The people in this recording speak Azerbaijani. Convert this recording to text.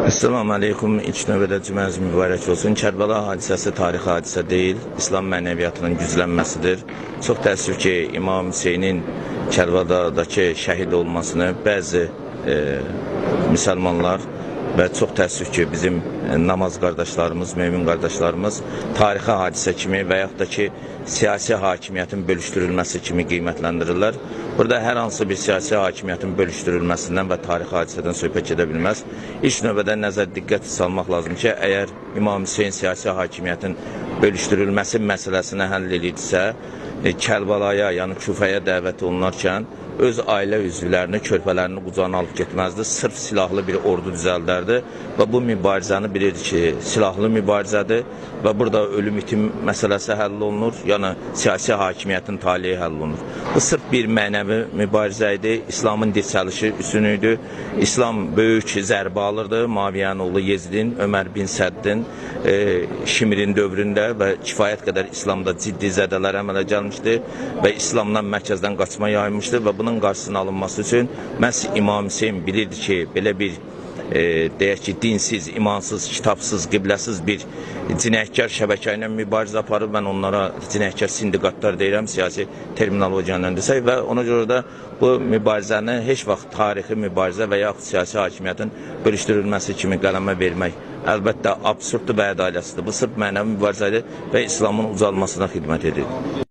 Esselamu Aleyküm. İlk növbədə cümləniz mübarək olsun. Kərbəla hadisəsi tarixi hadisə deyil, İslam mənəviyyatının güclənməsidir. Çox təəssüf ki, İmam Hüseynin Kərbələdəki şəhid olmasını bəzi müsəlmanlar və çox təəssüf ki, bizim namaz qardaşlarımız, mömin qardaşlarımız tarixi hadisə kimi və yaxud da ki, siyasi hakimiyyətin bölüşdürülməsi kimi qiymətləndirirlər. Burada hər hansı bir siyasi hakimiyyətin bölüşdürülməsindən və tarixi hadisədən söhbət edə bilməz. İlk növbədə nəzər diqqət salmaq lazım ki, əgər İmam Hüseyin siyasi hakimiyyətin bölüşdürülməsi məsələsini həll edirsə, Kərbəlaya, yəni Küfəyə dəvət olunarkən öz ailə üzvlərini, körpələrini qucağına alıb getməzdi. Sırf silahlı bir ordu düzəldərdi və bu mübarizəni bilirdi ki, silahlı mübarizədir və burada ölüm itim məsələsi həll olunur, yəni siyasi hakimiyyətin taliyi həll olunur. Bu sırf bir mənəvi mübarizə idi, İslamın dirçəlişi üstünü idi. İslam böyük zərbə alırdı, Muaviyyənin oğlu Yezidin, Ömər bin Səddin, Şimrin dövründə və kifayət qədər İslamda ciddi zədələr əmələ gəlmişdi və İslamdan mərkəzdən qaçma yayılmışdı və bunun qarşısının alınması üçün məhz İmam Hüseyin bilirdi ki, belə bir deyək ki, dinsiz, imansız, kitabsız, qibləsiz bir cinayətkar şəbəkə ilə mübarizə aparıb, mən onlara cinayətkar sindiqatlar deyirəm, siyasi terminologiyanı desək və ona görə də bu mübarizəni heç vaxt tarixi mübarizə və yaxud siyasi hakimiyyətin bölüşdürülməsi kimi qələmə vermək əlbəttə absurddur və ədaləsidir. Bu sırf mənəvi mübarizədir və İslamın ucalmasına xidmət edir.